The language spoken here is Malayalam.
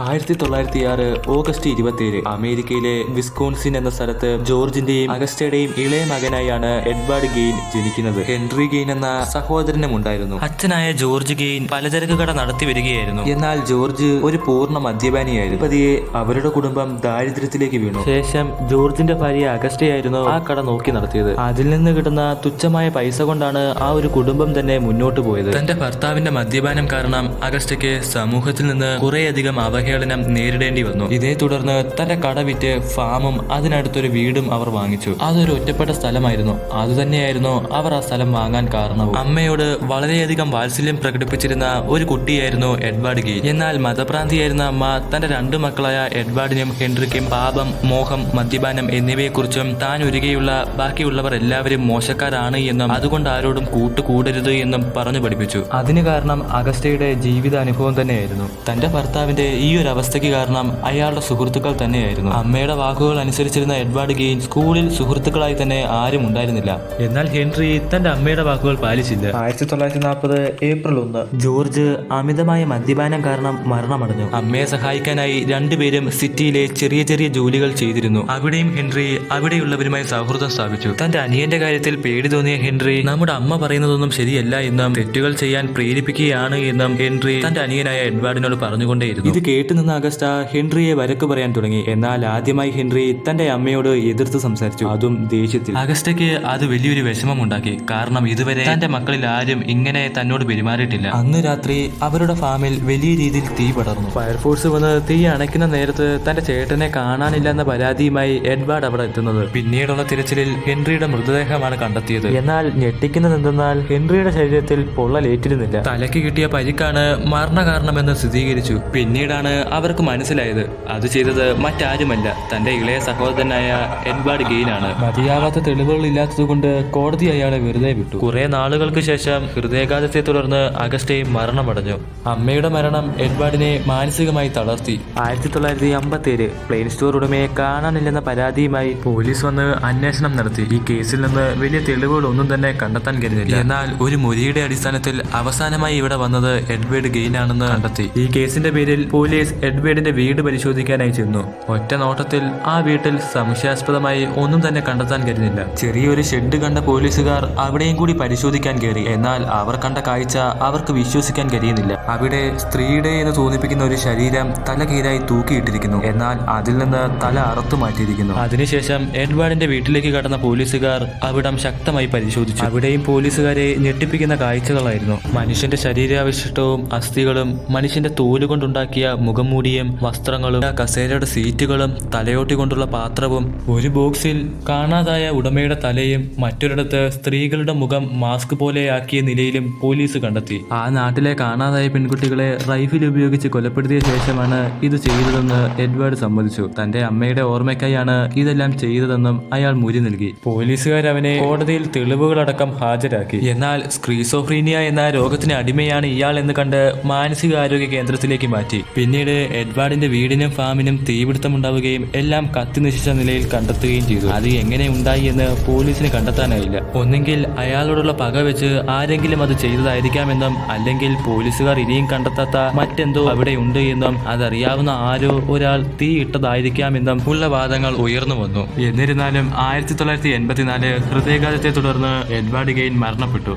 1906 ഓഗസ്റ്റ് 27 അമേരിക്കയിലെ വിസ്കോൺസിൻ എന്ന സ്ഥലത്ത് ജോർജിന്റെയും അഗസ്റ്റയുടെയും ഇളയ മകനായാണ് എഡ്വാർഡ് ഗെയിൻ ജനിക്കുന്നത്. ഹെൻറി ഗെയിൻ എന്ന സഹോദരനും ഉണ്ടായിരുന്നു. അച്ഛനായ ജോർജ് ഗെയിൻ പലചരക്ക് കട നടത്തി വരികയായിരുന്നു. എന്നാൽ ജോർജ് ഒരു പൂർണ്ണ മദ്യപാനിയായിരുന്നു. പതിയെ അവരുടെ കുടുംബം ദാരിദ്ര്യത്തിലേക്ക് വീണു. ശേഷം ജോർജിന്റെ ഭാര്യ അഗസ്റ്റയായിരുന്നു ആ കട നോക്കി നടത്തിയത്. അതിൽ നിന്ന് കിട്ടുന്ന തുച്ഛമായ പൈസ കൊണ്ടാണ് ആ ഒരു കുടുംബം തന്നെ മുന്നോട്ട് പോയത്. തന്റെ ഭർത്താവിന്റെ മദ്യപാനം കാരണം അഗസ്റ്റയ്ക്ക് സമൂഹത്തിൽ നിന്ന് കുറേയധികം അവഹേളനം നേരിടേണ്ടി വന്നു. ഇതേ തുടർന്ന് തന്റെ കട വിറ്റ് ഫാമും അതിനടുത്തൊരു വീടും അവർ വാങ്ങിച്ചു. അതൊരു ഒറ്റപ്പെട്ട സ്ഥലമായിരുന്നു. അതുതന്നെയായിരുന്നു അവർ ആ സ്ഥലം വാങ്ങാൻ കാരണവും. അമ്മയോട് വളരെയധികം വാത്സല്യം പ്രകടിപ്പിച്ചിരുന്ന ഒരു കുട്ടിയായിരുന്നു എഡ്വാർഡ് ഗെയിൻ. എന്നാൽ മതഭ്രാന്തിയായിരുന്ന അമ്മ തന്റെ രണ്ടു മക്കളായ എഡ്വാർഡിനും ഹെൻറിക്കും പാപം, മോഹം, മദ്യപാനം എന്നിവയെക്കുറിച്ചും താൻ ഒഴികെയുള്ള ബാക്കിയുള്ളവർ എല്ലാവരും മോശക്കാരാണ് എന്നും അതുകൊണ്ട് ആരോടും കൂട്ടുകൂടരുത് എന്നും പറഞ്ഞു പഠിപ്പിച്ചു. അതിന് കാരണം അഗസ്റ്റയുടെ ജീവിതാനുഭവം തന്നെയായിരുന്നു. തന്റെ ഭർത്താവിന്റെ ഈ ഒരു അവസ്ഥയ്ക്ക് കാരണം അയാളുടെ സുഹൃത്തുക്കൾ തന്നെയായിരുന്നു. അമ്മയുടെ വാക്കുകൾ അനുസരിച്ചിരുന്ന എഡ്വാർഡ് ഗെയിൻ സ്കൂളിൽ സുഹൃത്തുക്കളായി തന്നെ ആരും ഉണ്ടായിരുന്നില്ല. എന്നാൽ ഹെൻറി തന്റെ അമ്മയുടെ വാക്കുകൾ പാലിച്ചില്ല. 1940 ഏപ്രിൽ 1 ജോർജ് അമിതമായ മദ്യപാനം കാരണം മരണമടഞ്ഞു. അമ്മയെ സഹായിക്കാനായി രണ്ടുപേരും സിറ്റിയിലെ ചെറിയ ചെറിയ ജോലികൾ ചെയ്തിരുന്നു. അവിടെയും ഹെൻറി അവിടെയുള്ളവരുമായി സൗഹൃദം സ്ഥാപിച്ചു. തന്റെ അനിയന്റെ കാര്യത്തിൽ പേടി തോന്നിയ ഹെൻറി നമ്മുടെ അമ്മ പറയുന്നതൊന്നും ശരിയല്ല എന്നും തെറ്റുകൾ ചെയ്യാൻ പ്രേരിപ്പിക്കുകയാണ് എന്നും ഹെൻറി തന്റെ അനിയനായ എഡ്വാർഡിനോട് പറഞ്ഞുകൊണ്ടേയിരുന്നു. ഇത് കേട്ടുനിന്ന അഗസ്റ്റ ഹെൻറിയെ വരക്ക് പറയാൻ തുടങ്ങി. എന്നാൽ ആദ്യമായി ഹെൻറി തന്റെ അമ്മയോട് എതിർത്ത് സംസാരിച്ചു, അതും ദേഷ്യത്തിൽ. അഗസ്റ്റയ്ക്ക് അത് വലിയൊരു വിഷമം ഉണ്ടാക്കി. കാരണം ഇതുവരെ തന്റെ മക്കളിൽ ആരും ഇങ്ങനെ തന്നോട് പെരുമാറിയിട്ടില്ല. അന്ന് രാത്രി അവരുടെ ഫാമിൽ വലിയ രീതിയിൽ തീ പടർന്നു. ഫയർഫോഴ്സ് വന്ന് തീ അണയ്ക്കുന്ന നേരത്ത് തന്റെ ചേട്ടനെ കാണാനില്ലെന്ന പരാതിയുമായി എഡ്വാർഡ് അവിടെ എത്തുന്നത്. പിന്നീടുള്ള തിരച്ചിലിൽ ഹെൻറിയുടെ മൃതദേഹമാണ് കണ്ടെത്തിയത്. എന്നാൽ ഞെട്ടിക്കുന്നതെന്തെന്നാൽ ഹെൻറിയുടെ ശരീരത്തിൽ പൊള്ളലേറ്റിരുന്നില്ല. തലയ്ക്ക് കിട്ടിയ പരിക്കാണ് മരണകാരണമെന്ന് സ്ഥിരീകരിച്ചു. പിന്നീടാണ് അവർക്ക് മനസ്സിലായത് അത് ചെയ്തത് മറ്റാരുമല്ല, തന്റെ ഇളയ സഹോദരനായ എഡ്വാർഡ് ഗെയിൻ ആണ്. മതിയാവാത്ത തെളിവുകൾ ഇല്ലാത്തതുകൊണ്ട് കോടതി അയാളെ വെറുതെ വിട്ടു. കുറെ നാളുകൾക്ക് ശേഷം ഹൃദയാഘാതത്തെ തുടർന്ന് അഗസ്റ്റയും മരണമടഞ്ഞു. അമ്മയുടെ മരണം എഡ്വാർഡിനെ മാനസികമായി തളർത്തി. 1957 പ്ലെയിൻ സ്റ്റോർ ഉടമയെ കാണാനില്ലെന്ന പരാതിയുമായി പോലീസ് വന്ന് അന്വേഷണം നടത്തി. ഈ കേസിൽ നിന്ന് വലിയ തെളിവുകൾ ഒന്നും തന്നെ കണ്ടെത്താൻ കഴിഞ്ഞില്ല. എന്നാൽ ഒരു മൊഴിയുടെ അടിസ്ഥാനത്തിൽ അവസാനമായി ഇവിടെ വന്നത് എഡ്വേർഡ് ഗെയിൻ ആണെന്ന് കണ്ടെത്തി. ഈ കേസിന്റെ പേരിൽ പോലീസ് എഡ്വേർഡിന്റെ വീട് പരിശോധിക്കാനായി ചെന്നു. ഒറ്റ നോട്ടത്തിൽ ആ വീട്ടിൽ സംശയാസ്പദമായി ഒന്നും തന്നെ കണ്ടെത്താൻ കഴിഞ്ഞില്ല. ചെറിയൊരു ഷെഡ് കണ്ട പോലീസുകാർ അവിടെയും കൂടി പരിശോധിക്കാൻ കയറി. എന്നാൽ അവർ കണ്ട കാഴ്ച അവർക്ക് വിശ്വസിക്കാൻ കഴിയുന്നില്ല. അവിടെ സ്ത്രീയുടെ എന്ന് തോന്നിപ്പിക്കുന്ന ഒരു ശരീരം തലകീഴായി തൂക്കിയിട്ടിരിക്കുന്നു. എന്നാൽ അതിൽ നിന്ന് തല അറുത്തു മാറ്റിയിരിക്കുന്നു. അതിനുശേഷം എഡ്വാർഡിന്റെ വീട്ടിലേക്ക് കടന്ന പോലീസുകാർ അവിടം ശക്തമായി പരിശോധിച്ചു. അവിടെയും പോലീസുകാരെ ഞെട്ടിപ്പിക്കുന്ന കാഴ്ചകളായിരുന്നു. മനുഷ്യന്റെ ശരീരാവശിഷ്ടവും അസ്ഥികളും, മനുഷ്യന്റെ തോലുകൊണ്ടുണ്ടാക്കിയ മുഖംമൂടിയും വസ്ത്രങ്ങളും, കസേരയുടെ സീറ്റുകളും, തലയോട്ടി കൊണ്ടുള്ള പാത്രവും, ഒരു ബോക്സിൽ കാണാതായ ഉടമയുടെ തലയും, മറ്റൊരിടത്ത് സ്ത്രീകളുടെ മുഖം മാസ്ക് പോലെയാക്കിയ നിലയിലും പോലീസ് കണ്ടെത്തി. ആ നാട്ടിലെ കാണാതായ പെൺകുട്ടികളെ റൈഫിൽ ഉപയോഗിച്ച് കൊലപ്പെടുത്തിയ ശേഷമാണ് ഇത് ചെയ്തതെന്ന് എഡ്വാർഡ് സമ്മതിച്ചു. തന്റെ അമ്മയുടെ ഓർമ്മയ്ക്കായാണ് ഇതെല്ലാം ചെയ്തതെന്നും അയാൾ മൊഴി നൽകി. പോലീസുകാർ അവനെ കോടതിയിൽ തെളിവുകളടക്കം ഹാജരാക്കി. എന്നാൽ സ്ക്രീസോഫ്രീനിയ എന്ന രോഗത്തിന് അടിമയാണ് ഇയാൾ എന്ന് കണ്ട് മാനസികാരോഗ്യ കേന്ദ്രത്തിലേക്ക് മാറ്റി. പിന്നീട് എഡ്വാർഡിന്റെ വീടിനും ഫാമിനും തീപിടുത്തമുണ്ടാവുകയും എല്ലാം കത്തി നശിച്ച നിലയിൽ കണ്ടെത്തുകയും ചെയ്തു. അത് എങ്ങനെ ഉണ്ടായി എന്ന് പോലീസിന് കണ്ടെത്താനായില്ല. ഒന്നെങ്കിൽ അയാളോടുള്ള പക വെച്ച് ആരെങ്കിലും അത് ചെയ്തതായിരിക്കാമെന്നും അല്ലെങ്കിൽ പോലീസുകാർ ഇനിയും കണ്ടെത്താത്ത മറ്റെന്തോ അവിടെ ഉണ്ട് എന്നും അതറിയാവുന്ന ആരോ ഒരാൾ തീ ഇട്ടതായിരിക്കാമെന്നും ഉള്ള വാദങ്ങൾ ഉയർന്നു വന്നു. എന്നിരുന്നാലും 1984 ഹൃദയാഘാതത്തെ തുടർന്ന് എഡ്വാർഡ് ഗെയിൻ മരണപ്പെട്ടു.